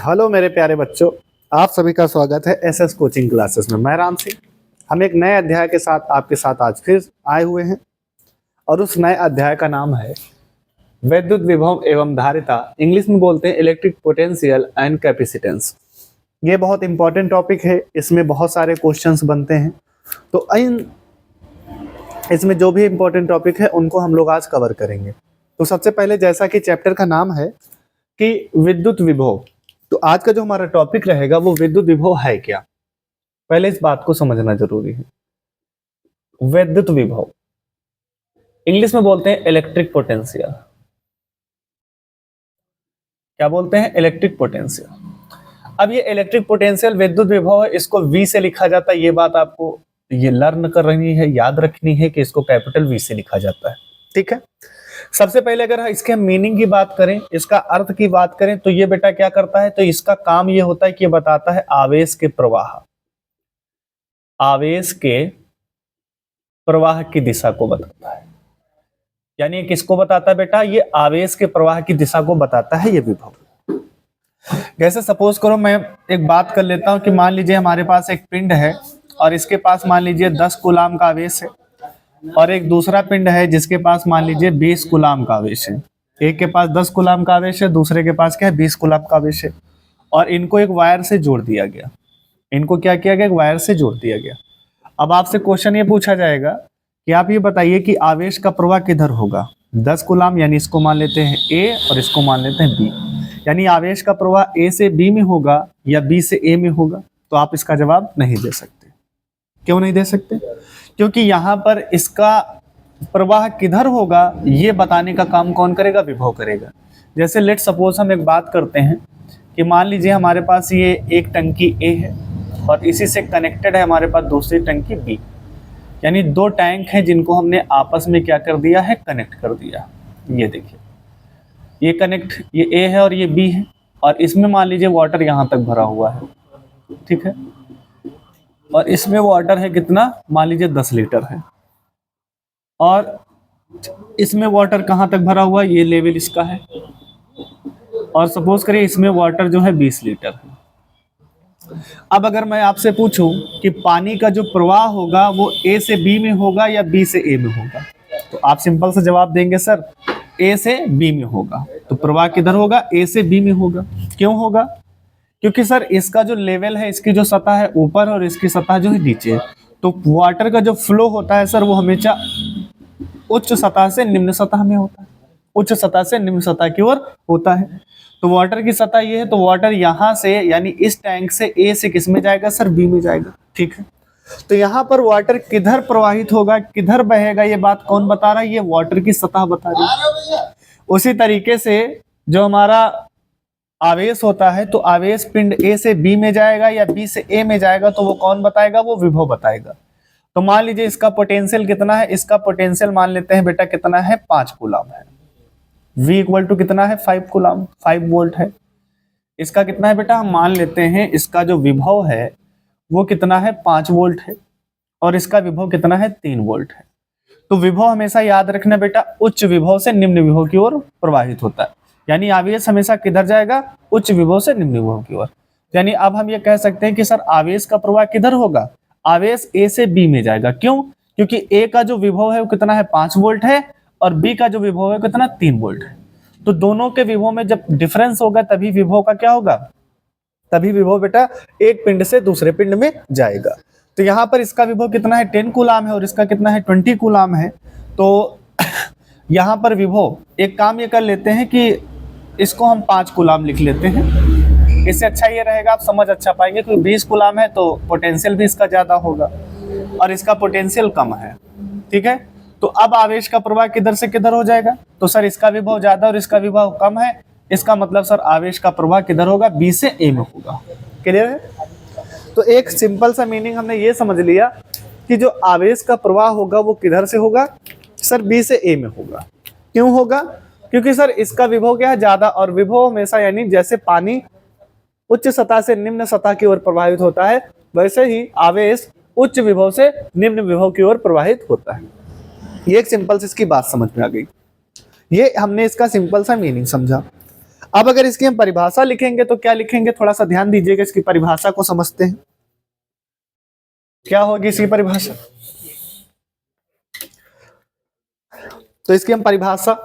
Hello मेरे प्यारे बच्चों, आप सभी का स्वागत है एसएस कोचिंग क्लासेस में। मैं राम सिंह। हम एक नए अध्याय के साथ आपके साथ आज फिर आए हुए हैं और उस नए अध्याय का नाम है विद्युत विभव एवं धारिता। इंग्लिश में बोलते हैं इलेक्ट्रिक पोटेंशियल एंड कैपेसिटेंस। ये बहुत इंपॉर्टेंट टॉपिक है, इसमें बहुत सारे क्वेश्चंस बनते हैं। तो इसमें जो भी इंपॉर्टेंट टॉपिक है उनको हम लोग आज कवर करेंगे। तो सबसे पहले, जैसा कि चैप्टर का नाम है कि विद्युत विभव, तो आज का जो हमारा टॉपिक रहेगा वो विद्युत विभव है क्या। पहले इस बात को समझना जरूरी है। विद्युत विभव इंग्लिश में बोलते हैं इलेक्ट्रिक पोटेंशियल। क्या बोलते हैं? Electric potential. अब ये इलेक्ट्रिक पोटेंशियल विद्युत विभव है, इसको V से लिखा जाता है। ये बात आपको ये लर्न करनी है, याद रखनी है कि इसको कैपिटल V से लिखा जाता है। ठीक है। सबसे पहले अगर इसके मीनिंग की बात करें, इसका अर्थ की बात करें, तो ये बेटा क्या करता है, तो इसका काम ये होता है कि ये बताता है आवेश के प्रवाह, आवेश के प्रवाह की दिशा को बताता है। यानी किसको बताता है बेटा? ये आवेश के प्रवाह की दिशा को बताता है ये विभव। जैसे सपोज करो, मैं एक बात कर लेता हूं कि मान लीजिए हमारे पास एक पिंड है और इसके पास मान लीजिए 10 कूलाम का आवेश है, और एक दूसरा पिंड है जिसके पास मान लीजिए 20 कूलाम का आवेश है। एक के पास 10 कूलाम का आवेश है, दूसरे के पास क्या है, 20 कूलाम का आवेश है, और इनको एक वायर से जोड़ दिया गया। इनको क्या किया गया? एक वायर से जोड़ दिया गया। अब आपसे क्वेश्चन ये पूछा जाएगा कि आप ये बताइए कि आवेश का प्रवाह किधर होगा। 10 कूलाम यानी इसको मान लेते हैं ए और इसको मान लेते हैं बी, यानी आवेश का प्रवाह ए से बी में होगा या बी से ए में होगा। तो आप इसका जवाब नहीं दे सकते। क्यों नहीं दे सकते? क्योंकि यहां पर इसका प्रवाह किधर होगा ये बताने का काम कौन करेगा? विभव करेगा। जैसे लेट सपोज हम एक बात करते हैं कि मान लीजिए हमारे पास ये एक टंकी ए है और इसी से कनेक्टेड है हमारे पास दूसरी टंकी बी, यानी दो टैंक हैं जिनको हमने आपस में क्या कर दिया है? कनेक्ट कर दिया। ये देखिए, ये कनेक्ट, ये ए है और ये बी है, और इसमें मान लीजिए वाटर यहां तक भरा हुआ है। ठीक है। और इसमें वाटर है कितना? मान लीजिए 10 लीटर है, और इसमें वाटर कहां तक भरा हुआ है? ये लेवल इसका है, और सपोज करिए इसमें वाटर जो है 20 लीटर है। अब अगर मैं आपसे पूछूं कि पानी का जो प्रवाह होगा वो ए से बी में होगा या बी से ए में होगा, तो आप सिंपल से जवाब देंगे सर ए से बी में होगा। तो प्रवाह किधर होगा? ए से बी में होगा। क्यों होगा? क्योंकि सर इसका जो लेवल है, इसकी जो सतह है ऊपर और इसकी सतह जो है नीचे है, तो वाटर का जो फ्लो होता है सर वो हमेशा उच्च सतह से निम्न सतह में होता है, उच्च सतह से निम्न सतह की ओर होता है। तो वाटर की सतह ये है, तो वाटर यहाँ से यानी इस टैंक से ए से किस में जाएगा सर? बी में जाएगा। ठीक है। तो यहाँ पर वाटर किधर प्रवाहित होगा, किधर बहेगा, ये बात कौन बता रहा है? ये वाटर की सतह बता रही है। उसी तरीके से जो हमारा आवेश होता है, तो आवेश पिंड ए से बी में जाएगा या बी से ए में जाएगा, तो वो कौन बताएगा? वो विभव बताएगा। तो मान लीजिए इसका पोटेंशियल कितना है? इसका पोटेंशियल मान लेते हैं बेटा कितना है? 5 कूलाम है। V इक्वल टू कितना है? 5 कूलाम, 5 वोल्ट है। इसका कितना है बेटा? हम मान लेते हैं इसका जो विभव है वो कितना है? 5 वोल्ट है, और इसका विभव कितना है? 3 वोल्ट है। तो विभव हमेशा याद रखना बेटा, उच्च विभव से निम्न विभव की ओर प्रवाहित होता है। यानी आवेश हमेशा किधर जाएगा? उच्च विभव से निम्न विभव की ओर। यानी अब हम ये कह सकते हैं कि सर आवेश का प्रवाह किधर होगा? आवेश ए से बी में जाएगा। क्यों? क्योंकि ए का जो विभव है वो कितना है? 5 वोल्ट है, और बी का जो विभव है कितना? 3 वोल्ट है। तो दोनों के विभव में जब डिफरेंस होगा तभी विभव का क्या होगा? तभी विभव बेटा एक पिंड से दूसरे पिंड में जाएगा। तो यहाँ पर इसका विभव कितना है? 10 कूलाम है, और इसका कितना है? 20 कूलाम है। तो यहाँ पर विभव, एक काम ये कर लेते हैं कि इसको हम 5 कूलाम लिख लेते हैं। इससे अच्छा ये रहेगा, आप समझ अच्छा पाएंगे, क्योंकि 20 कूलाम है तो पोटेंशियल भी इसका ज्यादा होगा और इसका पोटेंशियल कम है। ठीक है। तो अब आवेश का प्रवाह किधर से किधर हो जाएगा? तो सर इसका विभव ज्यादा और इसका विभव कम है, इसका मतलब सर आवेश का प्रवाह किधर होगा? बी से ए में होगा। क्लियर है? तो एक सिंपल सा मीनिंग हमने ये समझ लिया कि जो आवेश का प्रवाह होगा वो किधर से होगा? सर बी से ए में होगा। क्यों होगा? क्योंकि सर इसका विभव क्या है? ज्यादा, और विभव हमेशा यानी जैसे पानी उच्च सतह से निम्न सतह की ओर प्रवाहित होता है, वैसे ही आवेश उच्च विभव से निम्न विभव की ओर प्रवाहित होता है। ये एक सिंपल से इसकी बात समझ में आ गई। ये हमने इसका सिंपल सा मीनिंग समझा। अब अगर इसकी हम परिभाषा लिखेंगे तो क्या लिखेंगे, थोड़ा सा ध्यान दीजिएगा, इसकी परिभाषा को समझते हैं। क्या होगी इसकी परिभाषा? तो इसकी हम परिभाषा,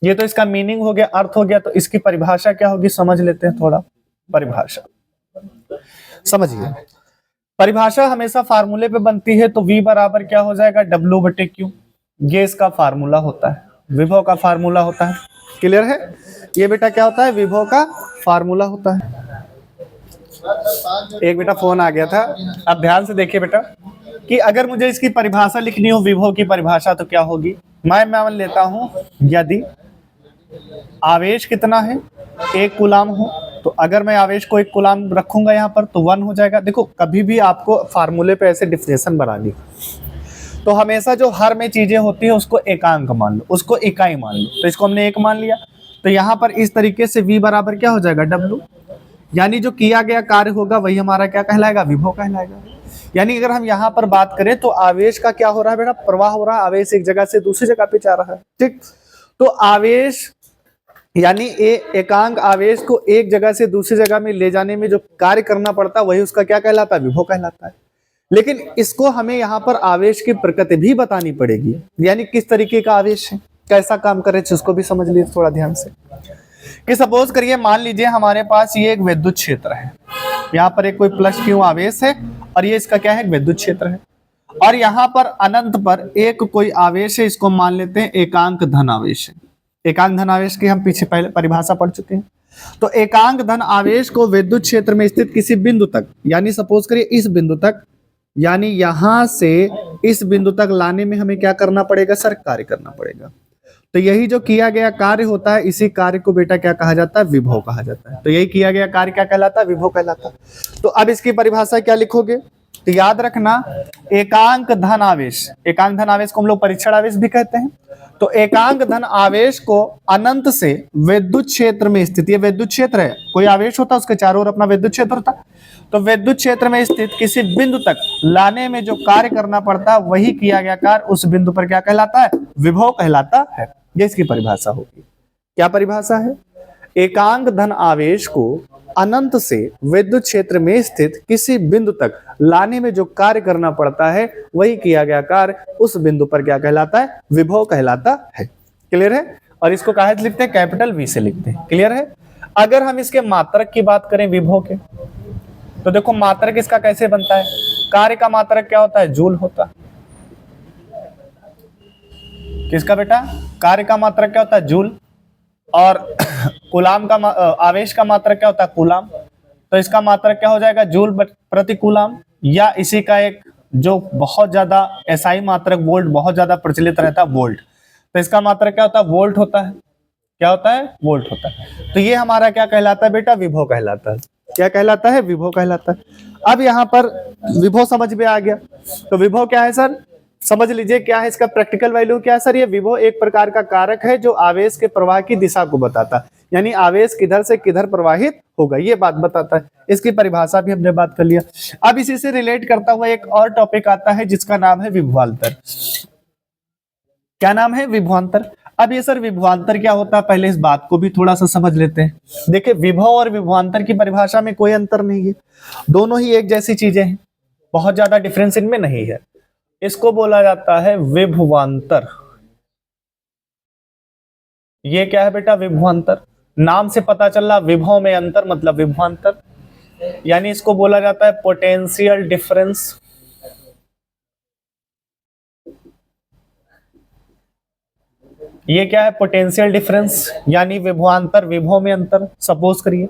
ये तो इसका मीनिंग हो गया, अर्थ हो गया, तो इसकी परिभाषा क्या होगी समझ लेते हैं थोड़ा। परिभाषा समझिए, परिभाषा हमेशा फार्मूले पे बनती है, तो V बराबर क्या हो जाएगा, W/Q। ये इसका फार्मूला होता है, विभव का फार्मूला होता है। क्लियर है? ये बेटा क्या होता है, विभव का फार्मूला होता है। एक बेटा फोन आ गया था, अब ध्यान से देखिए बेटा, कि अगर मुझे इसकी परिभाषा लिखनी हो, विभव की परिभाषा, तो क्या होगी। मैं मान लेता हूं यदि आवेश कितना है, 1 कूलाम हो, तो अगर मैं आवेश को 1 कूलाम रखूंगा यहाँ पर तो 1 हो जाएगा। देखो कभी भी आपको फार्मूले पे ऐसे डिफिनेशन बनानी, तो हमेशा जो हर में चीजें होती है उसको एकांक मान लो, उसको इकाई मान लो। तो इसको हमने 1 मान लिया, तो यहाँ पर इस तरीके से V बराबर क्या हो जाएगा, W। यानी जो किया गया कार्य होगा वही हमारा क्या कहलाएगा, विभव कहलाएगा। यानी अगर हम यहाँ पर बात करें तो आवेश का क्या हो रहा है बेटा, प्रवाह हो रहा है, आवेश एक जगह से दूसरी जगह पे जा रहा है। ठीक, तो आवेश यानी एकांक आवेश को एक जगह से दूसरी जगह में ले जाने में जो कार्य करना पड़ता है वही उसका क्या कहलाता है, विभव कहलाता है। लेकिन इसको हमें यहाँ पर आवेश की प्रकृति भी बतानी पड़ेगी, यानी किस तरीके का आवेश है, कैसा काम करे, उसको भी समझ लीजिए थोड़ा ध्यान से। कि सपोज करिए, मान लीजिए हमारे पास ये एक विद्युत क्षेत्र है, यहाँ पर एक कोई प्लस Q आवेश है और ये इसका क्या है, विद्युत क्षेत्र है, और यहाँ पर अनंत पर एक कोई आवेश है, इसको मान लेते हैं एकांक धन आवेश है। एकांक धन आवेश की हम पीछे पहले परिभाषा पढ़ चुके हैं। तो एकांक धन आवेश को विद्युत क्षेत्र में स्थित किसी बिंदु तक, यानी सपोज करिए इस बिंदु तक, यानी यहां से इस बिंदु तक लाने में हमें क्या करना पड़ेगा सर, कार्य करना पड़ेगा। तो यही जो किया गया कार्य होता है, इसी कार्य को बेटा क्या कहा जाता है, विभव कहा जाता है। तो यही किया गया कार्य क्या कहलाता है, विभव कहलाता है। तो अब इसकी परिभाषा क्या लिखोगे, तो याद रखना एकांक धन आवेश, एकांक धन आवेश को हम लोग परीक्षण आवेश भी कहते हैं। तो एकांक धन आवेश को अनंत से विद्युत क्षेत्र में स्थित, ये विद्युत क्षेत्र है, कोई आवेश होता है उसके चारों ओर अपना विद्युत क्षेत्र होता है, तो विद्युत क्षेत्र में स्थित किसी बिंदु तक लाने में जो कार्य करना पड़ता है वही किया गया कार्य उस बिंदु पर क्या कहलाता है, विभव कहलाता है। ये इसकी परिभाषा होगी। क्या परिभाषा है, एकांक धन आवेश को अनंत से विद्युत क्षेत्र में स्थित किसी बिंदु तक लाने में जो कार्य करना पड़ता है वही किया गया कार्य उस बिंदु पर क्या कहलाता है, विभव कहलाता है। क्लियर है? और इसको काहे से लिखते हैं, कैपिटल V से लिखते हैं। क्लियर है? अगर हम इसके मात्रक की बात करें विभव के, तो देखो मात्रक इसका कैसे बनता है, कार्य का मात्रक क्या होता है, जूल होता है। किसका बेटा, कार्य का मात्रक क्या होता है, जूल, और कूलाम का आवेश का मात्रक क्या होता है, कूलाम। तो इसका मात्रक क्या हो जाएगा, जूल प्रति कूलाम, या इसी का एक जो बहुत ज्यादा एसआई मात्रक वोल्ट बहुत ज्यादा प्रचलित रहता है, वोल्ट। तो इसका मात्रक क्या होता है, वोल्ट होता है। क्या होता है, वोल्ट होता है। तो ये हमारा क्या कहलाता है बेटा, विभव कहलाता है। क्या कहलाता है, विभव कहलाता है। अब यहाँ पर विभव समझ में आ गया, तो विभव क्या है सर, समझ लीजिए क्या है इसका प्रैक्टिकल वैल्यू क्या है सर। ये विभव एक प्रकार का कारक है जो आवेश के प्रवाह की दिशा को बताता है, यानी आवेश किधर से किधर प्रवाहित होगा ये बात बताता है। इसकी परिभाषा भी हमने बात कर लिया। अब इसी से रिलेट करता हुआ एक और टॉपिक आता है जिसका नाम है विभवांतर। क्या नाम है, विभवांतर। अब ये सर विभवांतर क्या होता है, पहले इस बात को भी थोड़ा सा समझ लेते हैं। देखिए विभव और विभवांतर की परिभाषा में कोई अंतर नहीं है, दोनों ही एक जैसी चीजें हैं, बहुत ज्यादा डिफरेंस इनमें नहीं है। इसको बोला जाता है विभवांतर। ये क्या है बेटा, विभवांतर। नाम से पता चला विभव में अंतर मतलब विभवांतर, यानी इसको बोला जाता है पोटेंशियल डिफरेंस। ये क्या है, पोटेंशियल डिफरेंस, यानी विभवांतर, विभव में अंतर। सपोज करिए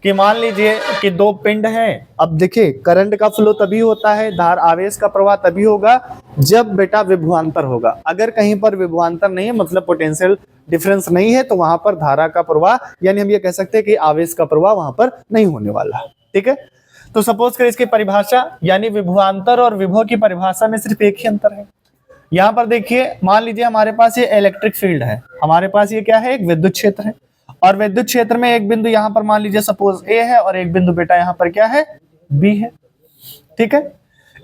कि मान लीजिए कि दो पिंड हैं। अब देखिए करंट का फ्लो तभी होता है, धार आवेश का प्रवाह तभी होगा जब बेटा विभवांतर होगा। अगर कहीं पर विभवांतर नहीं है मतलब पोटेंशियल डिफरेंस नहीं है, तो वहां पर धारा का प्रवाह यानी हम ये कह सकते हैं कि आवेश का प्रवाह वहां पर नहीं होने वाला। ठीक है, तो सपोज करिए इसकी परिभाषा, यानी विभवांतर और विभव की परिभाषा में सिर्फ एक ही अंतर है। यहाँ पर देखिए मान लीजिए हमारे पास ये इलेक्ट्रिक फील्ड है, हमारे पास ये क्या है, एक विद्युत क्षेत्र है, और विद्युत क्षेत्र में एक बिंदु यहाँ पर मान लीजिए सपोज A है और एक बिंदु बेटा यहाँ पर क्या है, B है। ठीक है,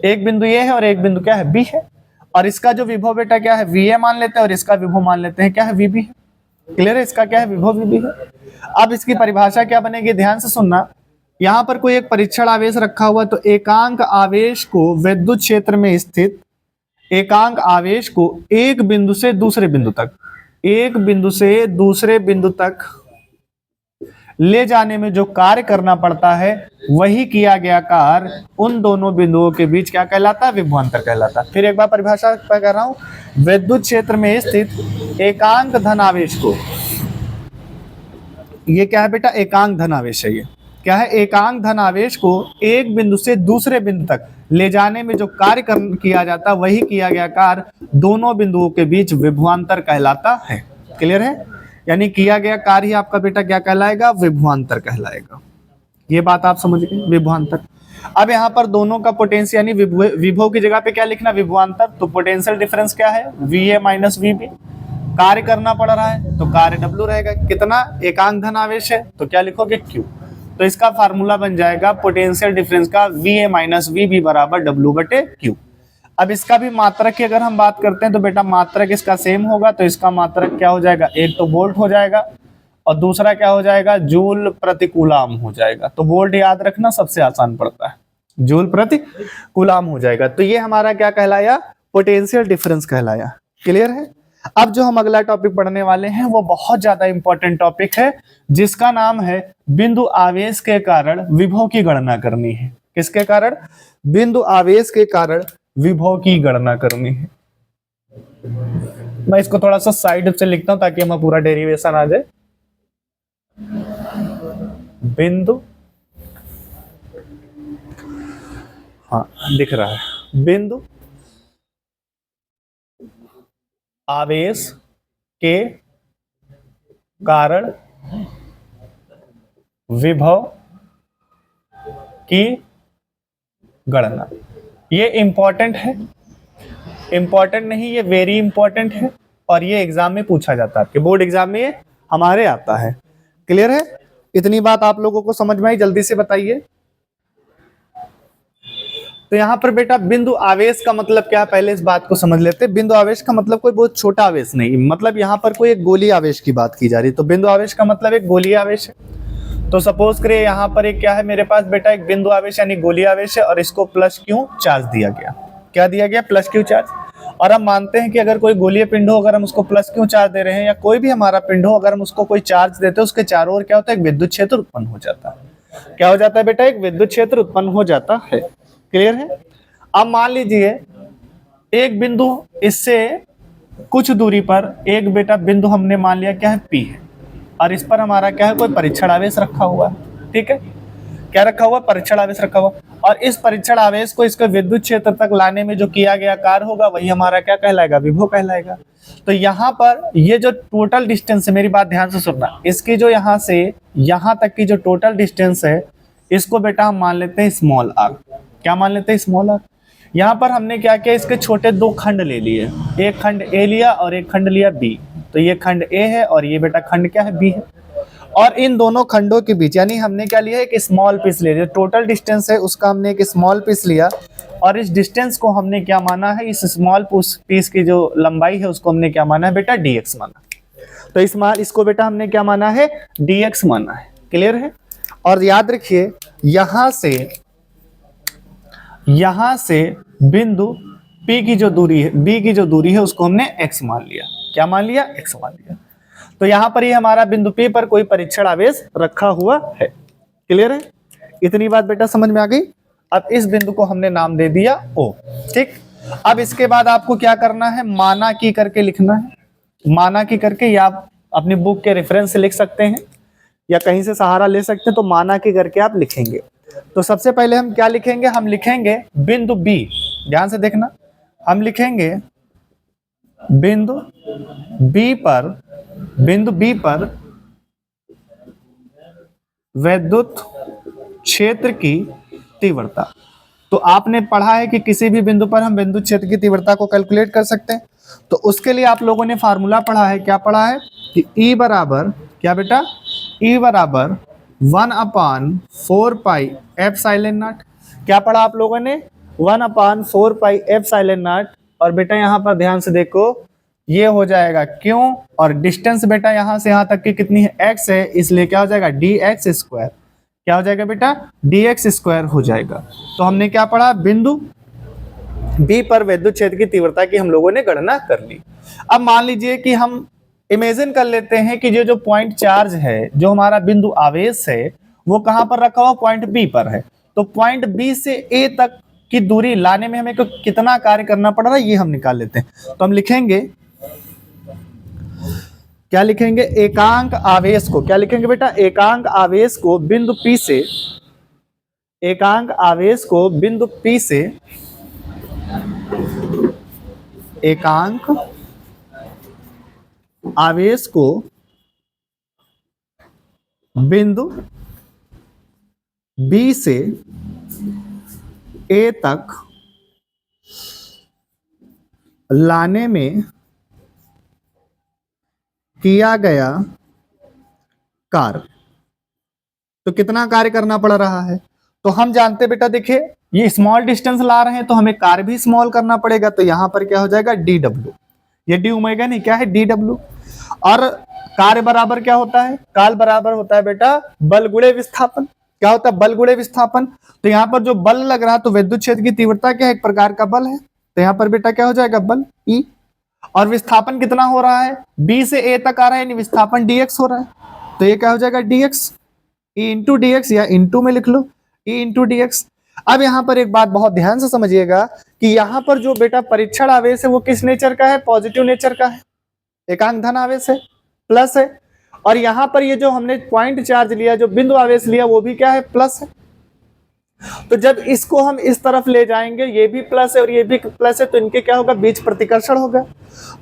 एक बिंदु A है और एक बिंदु क्या है, B है, और इसका जो विभव बेटा क्या है, VA मान लेते हैं और इसका विभव मान लेते हैं क्या है, VB है। क्लियर है, इसका क्या है, विभव भी है। अब इसकी परिभाषा क्या बनेगी, ध्यान से सुनना। यहां पर कोई एक परीक्षण आवेश रखा हुआ, तो एकांक आवेश को विद्युत क्षेत्र में स्थित एकांक आवेश को एक बिंदु से दूसरे बिंदु तक, एक बिंदु से दूसरे बिंदु तक ले जाने में जो कार्य करना पड़ता है, वही किया गया कार्य उन दोनों बिंदुओं के बीच क्या कहलाता है, विभवांतर कहलाता है। फिर एक बार परिभाषा पर कह रहा हूं, विद्युत क्षेत्र में स्थित एकांक धनावेश को, ये क्या है बेटा, एकांक धनावेश है। ये क्या है, एकांक धनावेश को एक बिंदु से दूसरे बिंदु तक ले जाने में जो कार्य किया जाता है, वही किया गया कार्य दोनों बिंदुओं के बीच विभवांतर कहलाता है। क्लियर है, यानी किया गया कार्य ही आपका बेटा क्या कहलाएगा, विभवांतर कहलाएगा। ये बात आप समझ गए, विभवांतर। अब यहाँ पर दोनों का पोटेंशियल यानी विभव की जगह पे क्या लिखना, विभवांतर। तो पोटेंशियल डिफरेंस क्या है, VA माइनस VB। कार्य करना पड़ रहा है तो कार्य W रहेगा, कितना, एकांक धन आवेश है तो क्या लिखोगे, Q। तो इसका फार्मूला बन जाएगा पोटेंशियल डिफरेंस का VA माइनस VB बराबर W बटे Q। अब इसका भी मात्रक की अगर हम बात करते हैं तो बेटा मात्रक इसका सेम होगा, तो इसका मात्रक क्या हो जाएगा, एक तो वोल्ट हो जाएगा और दूसरा क्या हो जाएगा, जूल प्रति कूलाम हो जाएगा। तो वोल्ट याद रखना सबसे आसान पड़ता है, जूल प्रति कूलाम हो जाएगा। तो ये हमारा क्या कहलाया, पोटेंशियल डिफरेंस कहलाया। क्लियर है। अब जो हम अगला टॉपिक पढ़ने वाले हैं वो बहुत ज्यादा इंपॉर्टेंट टॉपिक है, जिसका नाम है बिंदु आवेश के कारण विभव की गणना करनी है। किसके कारण, बिंदु आवेश के कारण विभव की गणना करनी है। मैं इसको थोड़ा सा साइड से लिखता हूं ताकि हमें पूरा डेरिवेशन आ जाए। बिंदु, हाँ दिख रहा है, बिंदु आवेश के कारण विभव की गणना। ये इंपॉर्टेंट है, इंपॉर्टेंट नहीं, ये वेरी इंपॉर्टेंट है और ये एग्जाम में पूछा जाता है, आपके बोर्ड एग्जाम में ये हमारे आता है। क्लियर है, इतनी बात आप लोगों को समझ में आई, जल्दी से बताइए। तो यहां पर बेटा बिंदु आवेश का मतलब क्या है, पहले इस बात को समझ लेते हैं। बिंदु आवेश का मतलब कोई बहुत छोटा आवेश नहीं, मतलब यहां पर कोई एक गोलीय आवेश की बात की जा रही है। तो बिंदु आवेश का मतलब एक गोलीय आवेश है। तो सपोज करिए यहाँ पर एक क्या है मेरे पास बेटा, एक बिंदु आवेश यानी गोलीय आवेश है और इसको प्लस क्यू चार्ज दिया गया। क्या दिया गया, प्लस क्यू चार्ज। और हम मानते हैं कि अगर कोई गोलीय पिंड हो, अगर हम उसको प्लस क्यू चार्ज दे रहे हैं, या कोई भी हमारा पिंड हो, अगर हम उसको कोई चार्ज देते हैं, उसके चारों ओर क्या होता है, एक विद्युत क्षेत्र उत्पन्न हो जाता है। क्या हो जाता है बेटा, एक विद्युत क्षेत्र उत्पन्न हो जाता है। क्लियर है। अब मान लीजिए एक बिंदु, इससे कुछ दूरी पर एक बेटा बिंदु हमने मान लिया क्या है, P है, और इस पर हमारा क्या है, कोई परीक्षण आवेश रखा हुआ है। ठीक है, क्या रखा हुआ, परीक्षण आवेश रखा हुआ। और इस परीक्षण आवेश को इसके विद्युत क्षेत्र तक लाने में जो किया गया कार्य होगा, वही हमारा क्या कहलाएगा, विभव कहलाएगा। तो यहाँ पर ये जो टोटल डिस्टेंस है, मेरी बात ध्यान से सुनना, इसकी जो यहाँ से यहाँ तक की जो टोटल डिस्टेंस है, इसको बेटा हम मान लेते हैं स्मॉल r। क्या मान लेते हैं, स्मॉल r। यहाँ पर हमने क्या किया, इसके छोटे दो खंड ले लिए, एक खंड A लिया और एक खंड लिया B। तो ये खंड A है और ये बेटा खंड क्या है, B है। और इन दोनों खंडों के बीच यानी हमने क्या लिया, एक स्मॉल पीस ले लिया। टोटल डिस्टेंस है उसका हमने एक स्मॉल पीस लिया और इस डिस्टेंस को हमने क्या माना है, इस स्मॉल पीस की जो लंबाई है उसको हमने क्या माना है बेटा, dx माना। तो इसको बेटा हमने क्या माना है, dx माना है। क्लियर है। और याद रखिए यहां से बिंदु P की जो दूरी है, B की जो दूरी है, उसको हमने x मान लिया। क्या मान लिया, x मान लिया। तो यहां पर ये हमारा बिंदु P पर कोई परीक्षण आवेश रखा हुआ है। क्लियर है, इतनी बात बेटा समझ में आ गई। अब इस बिंदु को हमने नाम दे दिया O। ठीक, अब इसके बाद आपको क्या करना है, माना की करके लिखना है। माना की करके, या आप अपनी बुक के रेफरेंस से लिख सकते हैं या कहीं से सहारा ले सकते हैं। तो माना की करके आप लिखेंगे। तो सबसे पहले हम क्या लिखेंगे, हम लिखेंगे बिंदु B। ध्यान से देखना, हम लिखेंगे बिंदु B पर विद्युत क्षेत्र की तीव्रता। तो आपने पढ़ा है कि किसी भी बिंदु पर हम विद्युत क्षेत्र की तीव्रता को कैलकुलेट कर सकते हैं। तो उसके लिए आप लोगों ने फार्मूला पढ़ा है, क्या पढ़ा है कि E बराबर क्या बेटा, E बराबर 1/4 पाई एप्सिलॉन नॉट। क्या पढ़ा आप लोगों ने, 1/4 पाई एप्सिलॉन नॉट। और बेटा यहाँ पर ध्यान से देखो, ये हो जाएगा क्यों, और डिस्टेंस बेटा यहां से यहां तक की कितनी है, x है, इसलिए क्या हो जाएगा dx स्क्वायर, क्या हो जाएगा बेटा dx स्क्वायर हो जाएगा। तो हमने क्या पढ़ा, बिंदु B पर विद्युत क्षेत्र की तीव्रता की हम लोगों ने गणना कर ली। अब मान लीजिए कि हम इमेजिन कर लेते हैं कि ये जो पॉइंट चार्ज है, जो हमारा बिंदु आवेश है, वो कहां पर रखा हुआ, पॉइंट बी पर है। तो पॉइंट बी से ए तक की दूरी लाने में हमें कितना कार्य करना पड़ रहा है, ये हम निकाल लेते हैं। तो हम लिखेंगे, क्या लिखेंगे, एकांक आवेश को, क्या लिखेंगे बेटा, एकांक आवेश को बिंदु P से, एकांक आवेश को बिंदु P से, एकांक आवेश को बिंदु B से A तक लाने में किया गया कार्य, तो कितना कार्य करना पड़ रहा है। तो हम जानते बेटा, देखिए ये स्मॉल डिस्टेंस ला रहे हैं तो हमें कार्य भी स्मॉल करना पड़ेगा। तो यहां पर क्या हो जाएगा dw, ये d ओमेगा नहीं, क्या है dw। और कार्य बराबर क्या होता है, काल बराबर होता है बेटा बल गुणे विस्थापन। क्या होता है, बल गुणे विस्थापन। तो यहाँ पर जो बल लग रहा है, तो विद्युत क्षेत्र की तीव्रता क्या है, एक प्रकार का बल है। तो यहाँ पर बेटा क्या हो जाएगा, बल E। और विस्थापन कितना हो रहा है, B से A तक आ रहा है, यानी विस्थापन dx हो रहा है। तो ये क्या हो जाएगा dx, E इंटू dx, या इंटू में लिख लो E इंटू dx। अब यहाँ पर एक बात बहुत ध्यान से समझिएगा कि यहाँ पर जो बेटा परीक्षण आवेश है वो किस नेचर का है, पॉजिटिव नेचर का है, एकांक धन आवेश है, प्लस है। और यहाँ पर ये जो हमने पॉइंट चार्ज लिया, जो बिंदु आवेश लिया, वो भी क्या है, प्लस है। तो जब इसको हम इस तरफ ले जाएंगे, ये भी प्लस है और ये भी प्लस है, तो इनके क्या होगा, बीच प्रतिकर्षण होगा।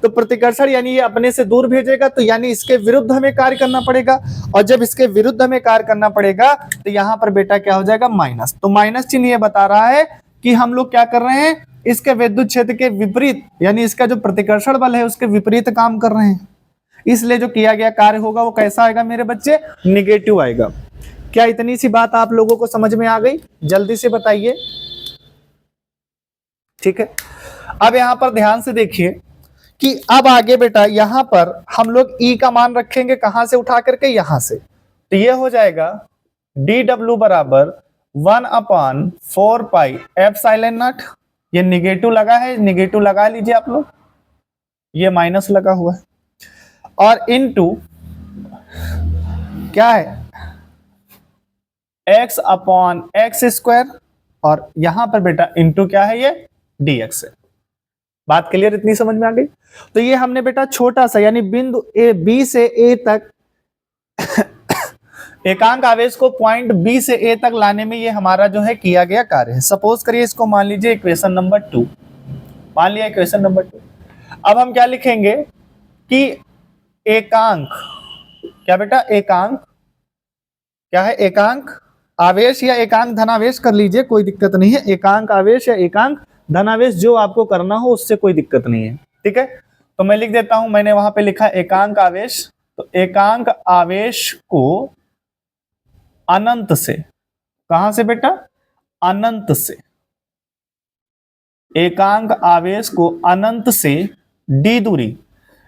तो प्रतिकर्षण यानी ये अपने से दूर भेजेगा, तो यानी इसके विरुद्ध हमें कार्य करना पड़ेगा। और जब इसके विरुद्ध हमें कार्य करना पड़ेगा, तो यहाँ पर बेटा क्या हो जाएगा, माइनस। तो माइनस चिन्ह ये बता रहा है कि हम लोग क्या कर रहे हैं, इसके विद्युत क्षेत्र के विपरीत, यानी इसका जो प्रतिकर्षण बल है उसके विपरीत काम कर रहे हैं। इसलिए जो किया गया कार्य होगा वो कैसा आएगा मेरे बच्चे, निगेटिव आएगा। क्या इतनी सी बात आप लोगों को समझ में आ गई, जल्दी से बताइए। ठीक है, अब यहां पर ध्यान से देखिए कि अब आगे बेटा यहां पर हम लोग E का मान रखेंगे, कहां से उठा करके, यहां से। तो ये हो जाएगा dw बराबर 1/4 पाई एप्सिलॉन नॉट। ये निगेटिव लगा है, निगेटिव लगा लीजिए आप लोग, ये माइनस लगा हुआ है, और इनटू क्या है, x/x स्क्वायर, और यहां पर बेटा इंटू क्या है, ये dx है। बात क्लियर, इतनी समझ में आ गई। तो ये हमने बेटा छोटा सा, यानी बिंदु B से A तक एकांक आवेश को पॉइंट B से A तक लाने में ये हमारा जो है किया गया कार्य है। सपोज करिए इसको मान लीजिए इक्वेशन नंबर 2, मान लिया इक्वेशन नंबर 2। अब हम क्या लिखेंगे कि एकांक, क्या बेटा, एकांक क्या है, एकांक आवेश या एकांक धनावेश कर लीजिए, कोई दिक्कत नहीं है। एकांक आवेश या एकांक धनावेश, जो आपको करना हो उससे कोई दिक्कत नहीं है। ठीक है, तो मैं लिख देता हूं, मैंने वहां पे लिखा एकांक आवेश। तो एकांक आवेश को अनंत से, कहां से बेटा, अनंत से, एकांक आवेश को अनंत से d दूरी,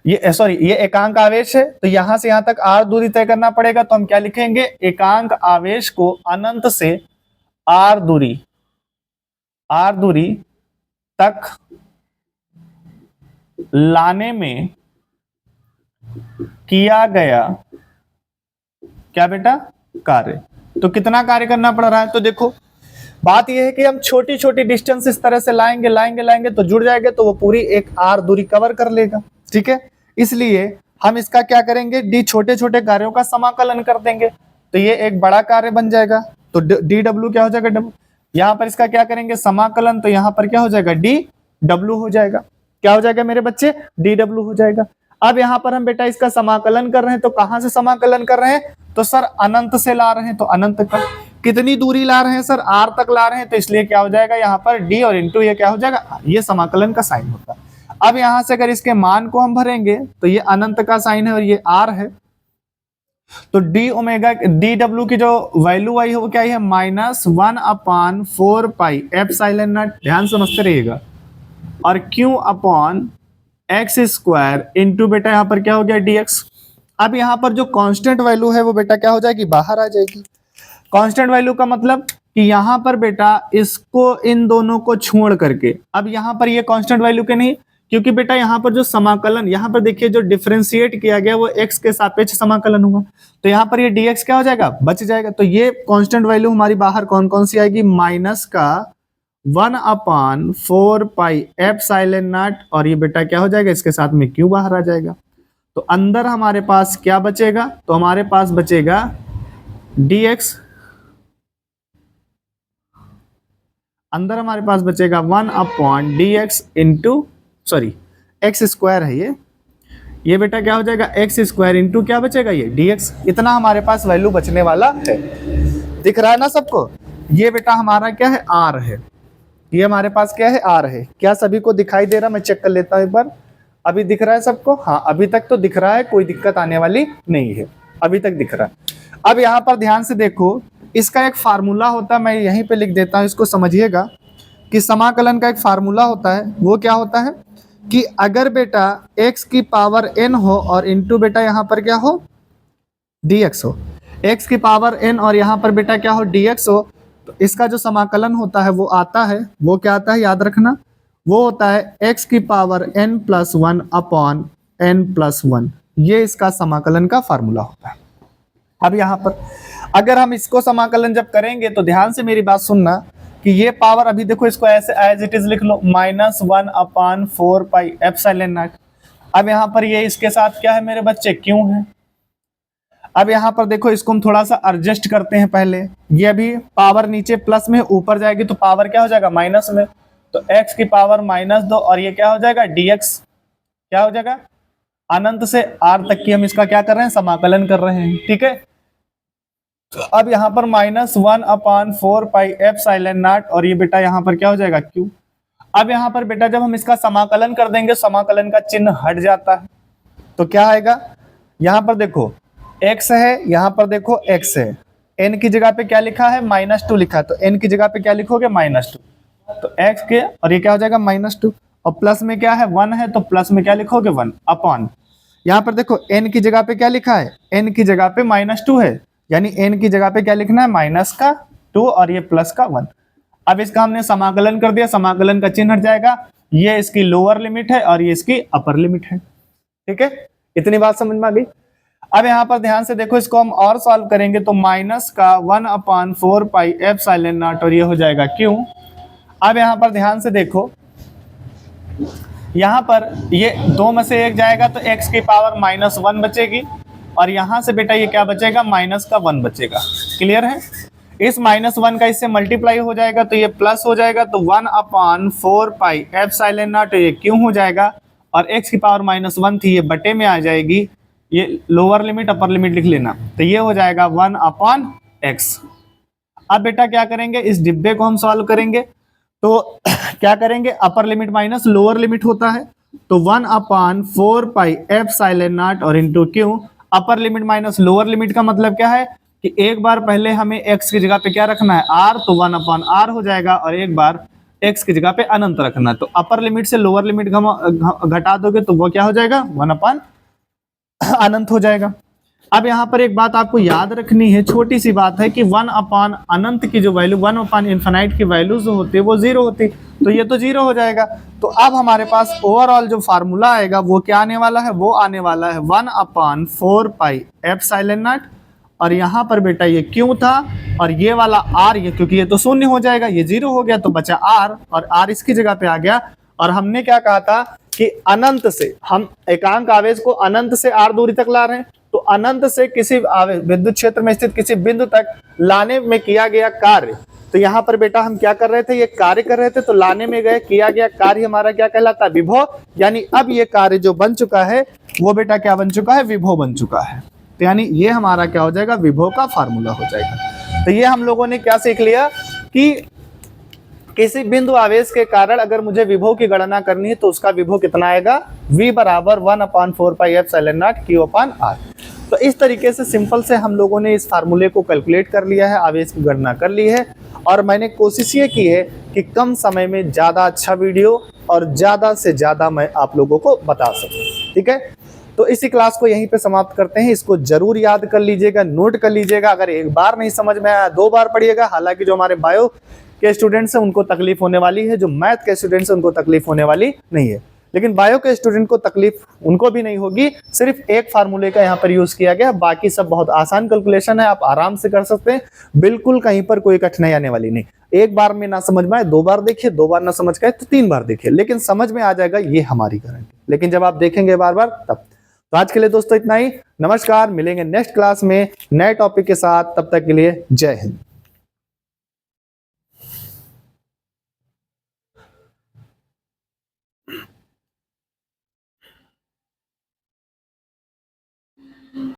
ये सॉरी ये एकांक आवेश है, तो यहां से यहां तक r दूरी तय करना पड़ेगा। तो हम क्या लिखेंगे, एकांक आवेश को अनंत से r दूरी तक लाने में किया गया क्या बेटा, कार्य। तो कितना कार्य करना पड़ रहा है, तो देखो बात यह है कि हम छोटी छोटी डिस्टेंस इस तरह से लाएंगे तो जुड़ जाएंगे, तो वो पूरी एक r दूरी कवर कर लेगा। ठीक है, इसलिए हम इसका क्या करेंगे, d छोटे छोटे कार्यों का समाकलन कर देंगे, तो ये एक बड़ा कार्य बन जाएगा। तो dw क्या हो जाएगा, w, यहाँ पर इसका क्या करेंगे, समाकलन, तो यहाँ पर क्या हो जाएगा, dw हो जाएगा। क्या हो जाएगा मेरे बच्चे, dw हो जाएगा। अब यहाँ पर हम बेटा इसका समाकलन कर रहे हैं, तो कहां से समाकलन कर रहे हैं, तो सर अनंत से ला रहे हैं, तो अनंत का कितनी दूरी ला रहे हैं सर, r तक ला रहे हैं, तो इसलिए क्या हो जाएगा यहाँ पर d और इंटू ये क्या हो जाएगा, ये समाकलन का साइन होता है। अब यहां से अगर इसके मान को हम भरेंगे, तो ये अनंत का साइन है और ये r है, तो dw की जो वैल्यू आई है वो क्या है, -1/4 पाई एप्सिलॉन नॉट, ध्यान समझते रहिएगा, और q/r एक्स स्क्वायर इंटू बेटा यहाँ पर क्या हो गया dx। अब यहाँ पर जो कांस्टेंट वैल्यू है वो बेटा क्या हो जाएगी, बाहर आ जाएगी। कांस्टेंट वैल्यू का मतलब कि यहाँ पर बेटा इसको इन दोनों को छोड़ करके, अब यहाँ पर ये कांस्टेंट वैल्यू के नहीं, क्योंकि बेटा यहाँ पर जो समाकलन, यहाँ पर देखिए जो डिफरेंशिएट किया गया वो x के सापेक्ष समाकलन हुआ, तो यहाँ पर ये dx क्या हो जाएगा, बच जाएगा। तो ये कांस्टेंट वैल्यू हमारी बाहर कौन कौन सी आएगी, माइनस का 1/4 पाई एप्सिलॉन नॉट, और ये बेटा क्या हो जाएगा, इसके साथ में q बाहर आ जाएगा। तो अंदर हमारे पास क्या बचेगा, तो हमारे पास बचेगा dx, अंदर हमारे पास बचेगा 1/dx into, sorry x square है ये बेटा क्या हो जाएगा, एक्स स्क्वायर इंटू क्या बचेगा, ये dx। इतना हमारे पास वैल्यू बचने वाला है। दिख रहा है ना सबको, ये बेटा हमारा क्या है, r है, ये हमारे पास क्या है, r है। क्या सभी को दिखाई दे रहा, मैं चेक कर लेता हूं एक बार, अभी दिख रहा है सबको, हाँ अभी तक तो दिख रहा है, कोई दिक्कत आने वाली नहीं है, अभी तक दिख रहा है। अब यहाँ पर ध्यान से देखो, इसका एक फार्मूला होता है, मैं यहीं पे लिख देता हूं, इसको समझिएगा कि समाकलन का एक फार्मूला होता है। वो क्या होता है कि अगर बेटा x की पावर n हो और इंटू बेटा यहाँ पर क्या हो, dx हो, x की पावर n और यहाँ पर बेटा क्या हो, dx हो, तो इसका जो समाकलन होता है वो आता है, वो क्या आता है, याद रखना, वो होता है x की पावर n+1/n+1। ये इसका समाकलन का फार्मूला होता है। अब यहाँ पर अगर हम इसको समाकलन जब करेंगे तो ध्यान से मेरी बात सुनना कि ये पावर, अभी देखो इसको ऐसे एज इट इज लिख लो, -1/4 पाई एप्सिलॉन नॉट। अब यहाँ पर ये इसके साथ क्या है मेरे बच्चे, क्यों है। अब यहाँ पर देखो इसको हम थोड़ा सा एडजस्ट करते हैं पहले, ये अभी पावर नीचे प्लस में, ऊपर जाएगी तो पावर क्या हो जाएगा, माइनस में, तो x की पावर -2 और ये क्या हो जाएगा, dx क्या हो जाएगा, अनंत से r तक की हम इसका क्या कर रहे हैं, समाकलन कर रहे हैं, ठीक है। तो अब यहाँ पर -1/4 पाई एप्सिलॉन नॉट और ये बेटा यहाँ पर क्या हो जाएगा, q। अब यहाँ पर बेटा जब हम इसका समाकलन कर देंगे, समाकलन का चिन्ह हट जाता है, तो क्या आएगा, यहाँ पर देखो x है, यहाँ पर देखो x है, n की जगह पे क्या लिखा है, -2 लिखा है, तो n की जगह पे क्या लिखोगे, -2, तो x के और ये क्या हो जाएगा, -2, और प्लस में क्या है, 1 है, तो प्लस में क्या लिखोगे, 1 अपॉन, यहाँ पर देखो n की जगह पे क्या लिखा है, n की जगह पे -2 है, यानी n की जगह पे क्या लिखना है, -2 और ये प्लस का 1। अब इसका हमने समाकलन कर दिया, समाकलन का चिन्ह हट जाएगा, ये इसकी लोअर लिमिट है और ये इसकी अपर लिमिट है, ठीक है। इतनी बात समझ में आ गई। अब यहाँ पर ध्यान से देखो, इसको हम और सॉल्व करेंगे तो -1/4 पाई एप्सिलॉन नॉट और ये हो जाएगा q। अब यहाँ पर ध्यान से देखो, यहाँ पर ये 2 में से 1 जाएगा तो x की पावर -1 बचेगी और यहाँ से बेटा ये क्या बचेगा, -1 बचेगा। क्लियर है। इस -1 का इससे मल्टीप्लाई हो जाएगा तो ये प्लस हो जाएगा, तो 1/4 पाई एप्सिलॉन नॉट ये क्यों हो जाएगा, और x की पावर -1 थी, ये बटे में आ जाएगी, ये लोअर लिमिट अपर लिमिट लिख लेना, तो ये हो जाएगा 1/x। अब बेटा क्या करेंगे, इस डिब्बे को हम सॉल्व करेंगे तो क्या करेंगे, upper limit minus lower limit होता है, तो 1/4 पाई एप्सिलॉन नॉट और into Q. Upper limit minus lower limit का मतलब क्या है कि एक बार पहले हमें x की जगह पे क्या रखना है, r, तो 1/r हो जाएगा, और एक बार x की जगह पे अनंत रखना है, तो अपर लिमिट से लोअर लिमिट घटा दोगे तो वो क्या हो जाएगा, 1/ अनंत हो जाएगा। अब यहाँ पर एक बात आपको याद रखनी है, छोटी सी बात है कि 1/ अनंत की जो वैल्यू, 1/इनफिनाइट की वैल्यू जो होती है वो 0 होती, तो ये तो 0 हो जाएगा। तो अब हमारे पास ओवरऑल जो फार्मूला आएगा वो क्या आने वाला है, वो आने वाला है 1/4 पाई एप्सिलॉन नॉट, और यहाँ पर बेटा ये क्यों था, और ये वाला r, ये क्योंकि ये तो शून्य हो जाएगा, ये 0 हो गया तो बचा r, और r इसकी जगह पे आ गया। और हमने क्या कहा था कि अनंत से हम एकांक आवेश को अनंत से r दूरी तक ला रहे हैं, तो अनंत से किसी विद्युत क्षेत्र में स्थित किसी बिंदु तक लाने में किया गया कार्य, तो यहाँ पर बेटा हम क्या कर रहे थे, ये कार्य कर रहे थे, तो लाने में गए किया गया कार्य हमारा क्या कहलाता है, विभव। यानी अब ये कार्य जो बन चुका है वो बेटा क्या बन चुका है, विभव बन चुका है। तो यानी ये हमारा क्या हो जाएगा, विभव का फार्मूला हो जाएगा। तो ये हम लोगों ने क्या सीख लिया कि किसी बिंदु आवेश के कारण अगर मुझे विभव की गणना करनी है तो उसका विभव कितना आएगा, v = 1/4 pi epsilon not q/r। तो इस तरीके से सिंपल से हम लोगों ने इस फार्मूले को कैलकुलेट कर लिया है, आवेश की गणना कर ली है, और मैंने कोशिश ये की है कि कम समय में ज़्यादा अच्छा वीडियो और ज़्यादा से ज़्यादा मैं आप लोगों को बता सकूं। ठीक है, तो इसी क्लास को यहीं पे समाप्त करते हैं। इसको जरूर याद कर लीजिएगा, नोट कर लीजिएगा। अगर एक बार नहीं समझ में आया 2 बार पढ़िएगा। हालांकि जो हमारे बायो के स्टूडेंट्स हैं उनको तकलीफ होने वाली है, जो मैथ के स्टूडेंट्स हैं उनको तकलीफ होने वाली नहीं है, लेकिन बायो के स्टूडेंट को तकलीफ उनको भी नहीं होगी। सिर्फ एक फार्मूले का यहाँ पर यूज किया गया, बाकी सब बहुत आसान कैलकुलेशन है, आप आराम से कर सकते हैं। बिल्कुल कहीं पर कोई कठिनाई आने वाली नहीं। एक बार में ना समझ में आए 2 बार देखिए, 2 बार ना समझ में आए तो 3 बार देखिए, लेकिन समझ में आ जाएगा, ये हमारी गारंटी। लेकिन जब आप देखेंगे बार बार तब। तो आज के लिए दोस्तों इतना ही। नमस्कार, मिलेंगे नेक्स्ट क्लास में नए टॉपिक के साथ। तब तक के लिए जय हिंद।